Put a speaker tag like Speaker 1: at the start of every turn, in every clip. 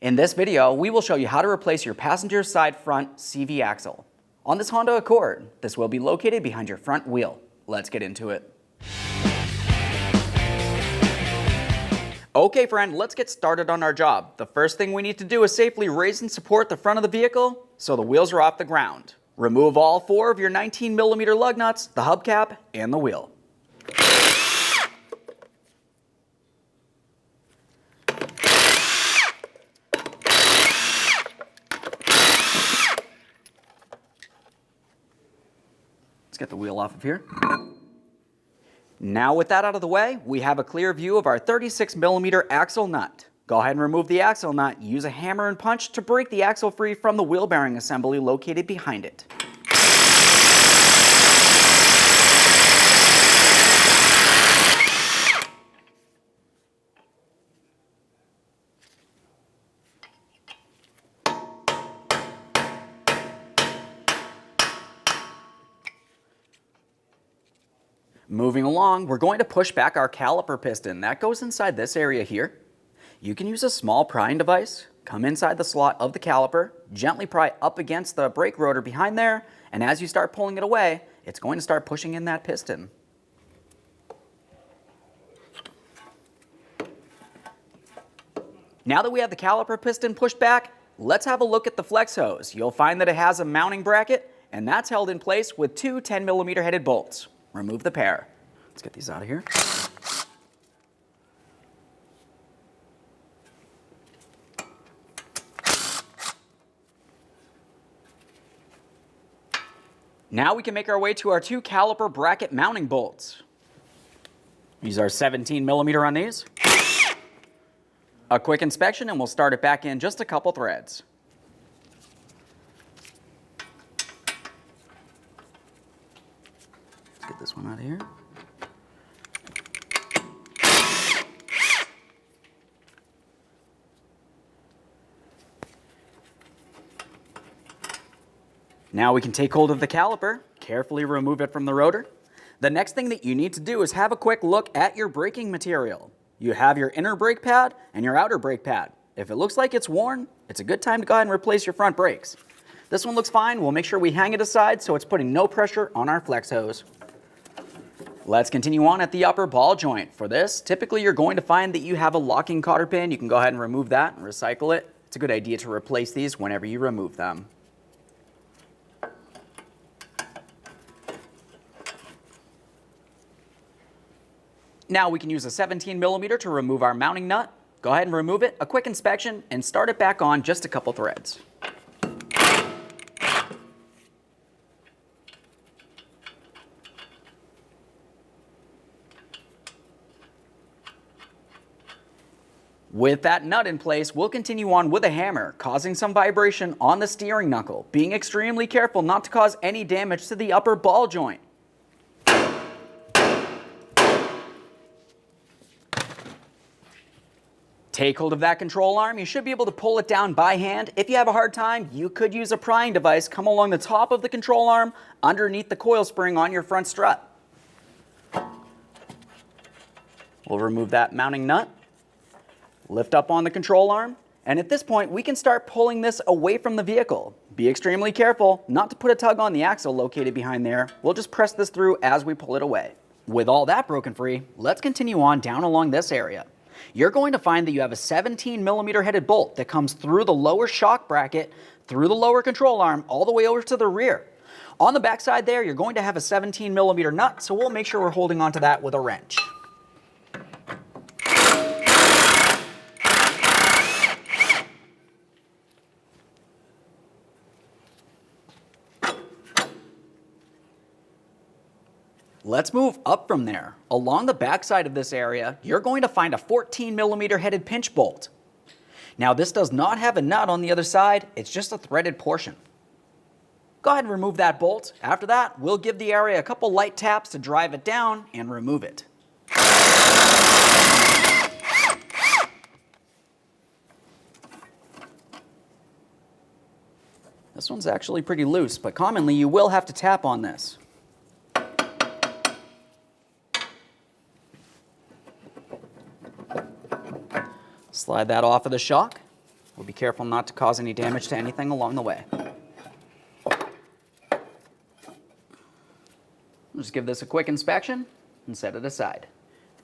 Speaker 1: In this video, we will show you how to replace your passenger side front CV axle. On this Honda Accord, this will be located behind your front wheel. Let's get into it. Okay friend, let's get started on our job. The first thing we need to do is safely raise and support the front of the vehicle so the wheels are off the ground. Remove all 4 of your 19mm lug nuts, the hubcap, and the wheel. Let's get the wheel off of here. Now with that out of the way, we have a clear view of our 36mm axle nut. Go ahead and remove the axle nut. Use a hammer and punch to break the axle free from the wheel bearing assembly located behind it. Moving along, we're going to push back our caliper piston. That goes inside this area here. You can use a small prying device, come inside the slot of the caliper, gently pry up against the brake rotor behind there, and as you start pulling it away, it's going to start pushing in that piston. Now that we have the caliper piston pushed back, let's have a look at the flex hose. You'll find that it has a mounting bracket, and that's held in place with 2 10mm headed bolts. Remove the pair. Let's get these out of here. Now we can make our way to our 2 caliper bracket mounting bolts. These are 17mm on these. A quick inspection and we'll start it back in just a couple threads. Get this one out of here. Now we can take hold of the caliper, carefully remove it from the rotor. The next thing that you need to do is have a quick look at your braking material. You have your inner brake pad and your outer brake pad. If it looks like it's worn, it's a good time to go ahead and replace your front brakes. This one looks fine. We'll make sure we hang it aside so it's putting no pressure on our flex hose. Let's continue on at the upper ball joint. For this, typically you're going to find that you have a locking cotter pin. You can go ahead and remove that and recycle it. It's a good idea to replace these whenever you remove them. Now we can use a 17mm to remove our mounting nut. Go ahead and remove it, a quick inspection, and start it back on just a couple threads. With that nut in place, we'll continue on with a hammer, causing some vibration on the steering knuckle, being extremely careful not to cause any damage to the upper ball joint. Take hold of that control arm. You should be able to pull it down by hand. If you have a hard time, you could use a prying device. Come along the top of the control arm, underneath the coil spring on your front strut. We'll remove that mounting nut. Lift up on the control arm, and at this point we can start pulling this away from the vehicle. Be extremely careful not to put a tug on the axle located behind there. We'll just press this through as we pull it away. With all that broken free, let's continue on down along this area. You're going to find that you have a 17mm headed bolt that comes through the lower shock bracket, through the lower control arm, all the way over to the rear. On the back side there, you're going to have a 17mm nut, so we'll make sure we're holding onto that with a wrench. Let's move up from there. Along the back side of this area, you're going to find a 14mm headed pinch bolt. Now this does not have a nut on the other side, it's just a threaded portion. Go ahead and remove that bolt. After that, we'll give the area a couple light taps to drive it down and remove it. This one's actually pretty loose, but commonly you will have to tap on this. Slide that off of the shock. We'll be careful not to cause any damage to anything along the way. We'll just give this a quick inspection and set it aside.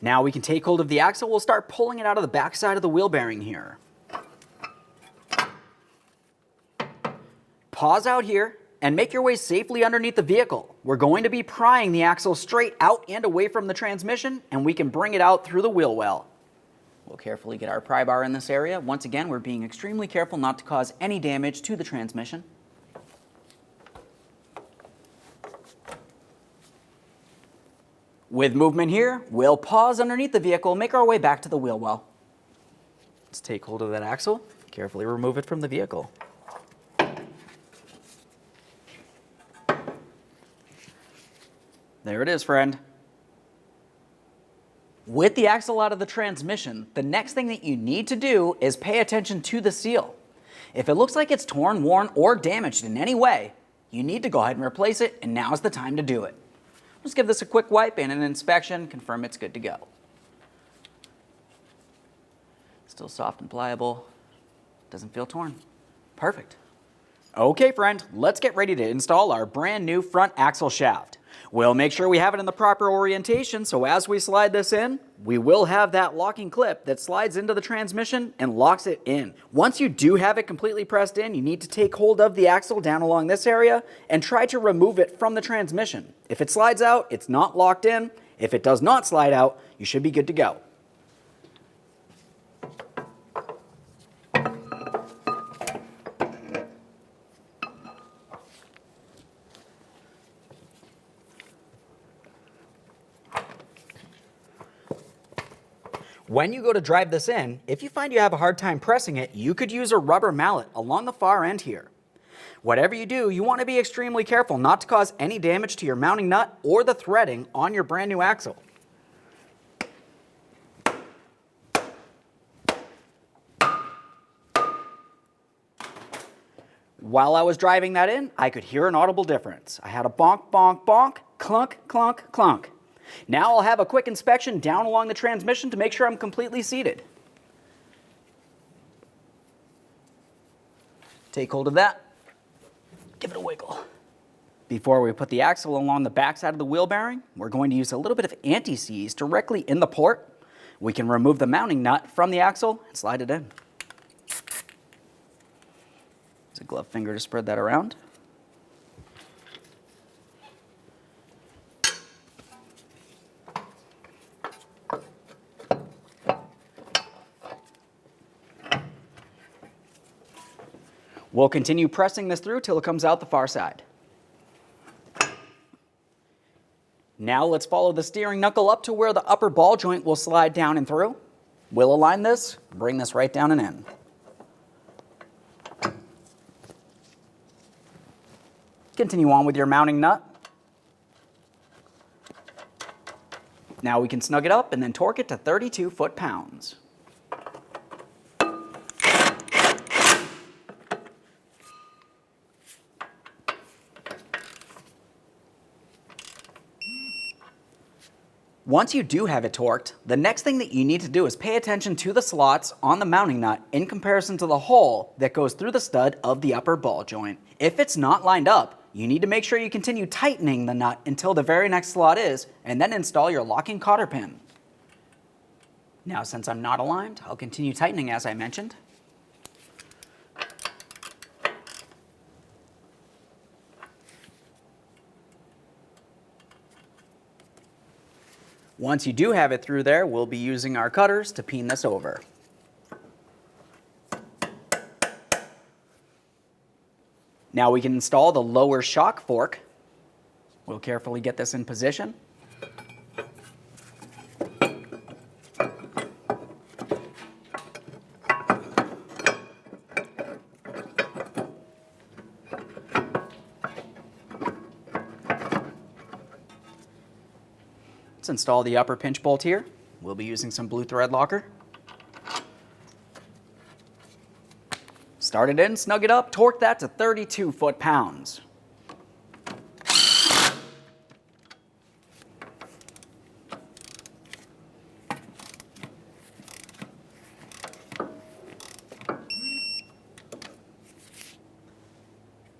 Speaker 1: Now we can take hold of the axle. We'll start pulling it out of the back side of the wheel bearing here. Pause out here and make your way safely underneath the vehicle. We're going to be prying the axle straight out and away from the transmission, and we can bring it out through the wheel well. We'll carefully get our pry bar in this area. Once again, we're being extremely careful not to cause any damage to the transmission. With movement here, we'll pause underneath the vehicle, make our way back to the wheel well. Let's take hold of that axle, carefully remove it from the vehicle. There it is, friend. With the axle out of the transmission, the next thing that you need to do is pay attention to the seal. If it looks like it's torn, worn, or damaged in any way, you need to go ahead and replace it, and now's the time to do it. Just give this a quick wipe and an inspection, confirm it's good to go. Still soft and pliable, doesn't feel torn. Perfect. Okay, friend, let's get ready to install our brand new front axle shaft. We'll make sure we have it in the proper orientation, so as we slide this in, we will have that locking clip that slides into the transmission and locks it in. Once you do have it completely pressed in, you need to take hold of the axle down along this area and try to remove it from the transmission. If it slides out, it's not locked in. If it does not slide out, you should be good to go. When you go to drive this in, if you find you have a hard time pressing it, you could use a rubber mallet along the far end here. Whatever you do, you want to be extremely careful not to cause any damage to your mounting nut or the threading on your brand new axle. While I was driving that in, I could hear an audible difference. I had a bonk, bonk, bonk, clunk, clunk, clunk. Now I'll have a quick inspection down along the transmission to make sure I'm completely seated. Take hold of that, give it a wiggle. Before we put the axle along the back side of the wheel bearing, we're going to use a little bit of anti-seize directly in the port. We can remove the mounting nut from the axle and slide it in. Use a glove finger to spread that around. We'll continue pressing this through till it comes out the far side. Now let's follow the steering knuckle up to where the upper ball joint will slide down and through. We'll align this, bring this right down and in. Continue on with your mounting nut. Now we can snug it up and then torque it to 32 foot-pounds. Once you do have it torqued, the next thing that you need to do is pay attention to the slots on the mounting nut in comparison to the hole that goes through the stud of the upper ball joint. If it's not lined up, you need to make sure you continue tightening the nut until the very next slot is, and then install your locking cotter pin. Now, since I'm not aligned, I'll continue tightening as I mentioned. Once you do have it through there, we'll be using our cutters to peen this over. Now we can install the lower shock fork. We'll carefully get this in position. Let's install the upper pinch bolt here. We'll be using some blue thread locker. Start it in, snug it up, torque that to 32 foot-pounds.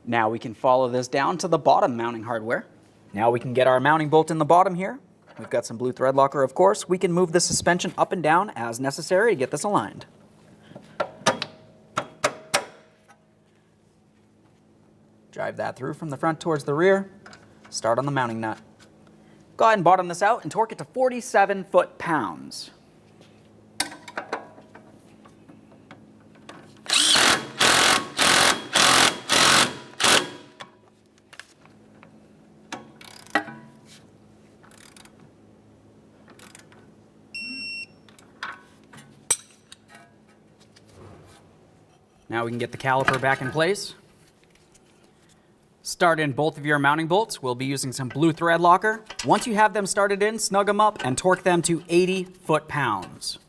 Speaker 1: Now we can follow this down to the bottom mounting hardware. Now we can get our mounting bolt in the bottom here. We've got some blue thread locker, of course. We can move the suspension up and down as necessary to get this aligned. Drive that through from the front towards the rear. Start on the mounting nut. Go ahead and bottom this out and torque it to 47 foot-pounds. Now we can get the caliper back in place. Start in both of your mounting bolts. We'll be using some blue thread locker. Once you have them started in, snug them up and torque them to 80 foot-pounds.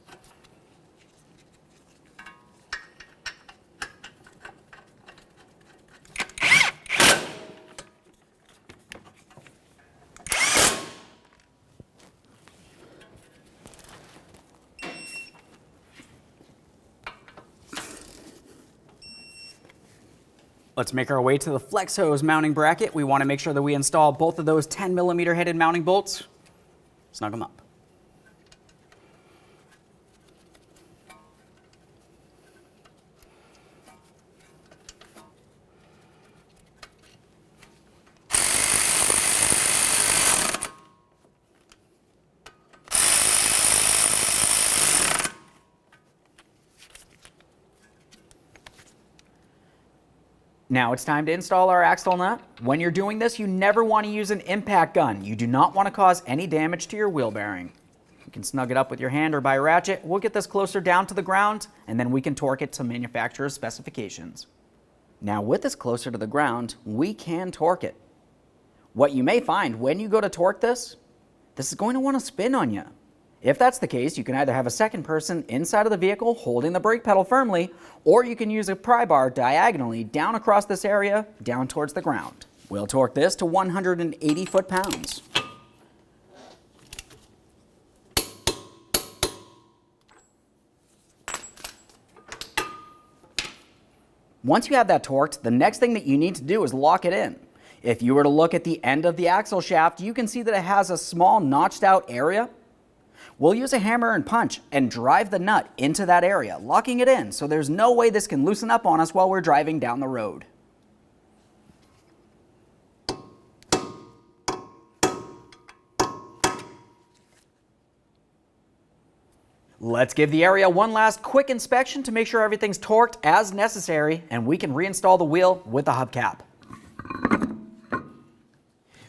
Speaker 1: Let's make our way to the flex hose mounting bracket. We want to make sure that we install both of those 10mm headed mounting bolts. Snug them up. Now it's time to install our axle nut. When you're doing this, you never want to use an impact gun. You do not want to cause any damage to your wheel bearing. You can snug it up with your hand or by a ratchet. We'll get this closer down to the ground, and then we can torque it to manufacturer's specifications. Now with this closer to the ground, we can torque it. What you may find when you go to torque this is going to want to spin on you. If that's the case, you can either have a second person inside of the vehicle holding the brake pedal firmly, or you can use a pry bar diagonally down across this area, down towards the ground. We'll torque this to 180 foot-pounds. Once you have that torqued, the next thing that you need to do is lock it in. If you were to look at the end of the axle shaft, you can see that it has a small notched out area. We'll use a hammer and punch and drive the nut into that area, locking it in so there's no way this can loosen up on us while we're driving down the road. Let's give the area one last quick inspection to make sure everything's torqued as necessary, and we can reinstall the wheel with the hubcap.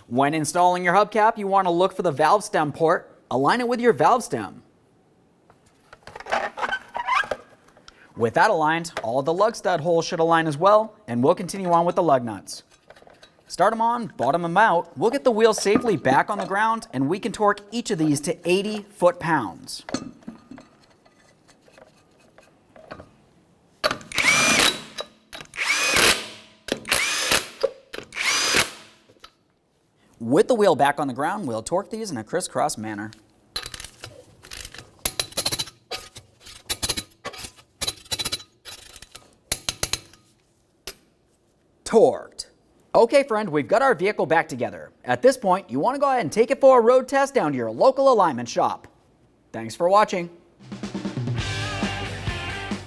Speaker 1: When installing your hubcap, you want to look for the valve stem port. Align it with your valve stem. With that aligned, all of the lug stud holes should align as well, and we'll continue on with the lug nuts. Start them on, bottom them out. We'll get the wheel safely back on the ground, and we can torque each of these to 80 foot-pounds. With the wheel back on the ground, we'll torque these in a crisscross manner. Torqued. Okay friend, we've got our vehicle back together. At this point, you want to go ahead and take it for a road test down to your local alignment shop. Thanks for watching.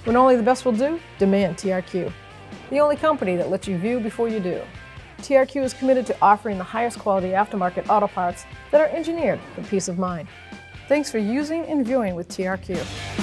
Speaker 2: When only the best will do, demand TRQ. The only company that lets you view before you do. TRQ is committed to offering the highest quality aftermarket auto parts that are engineered for peace of mind. Thanks for using and viewing with TRQ.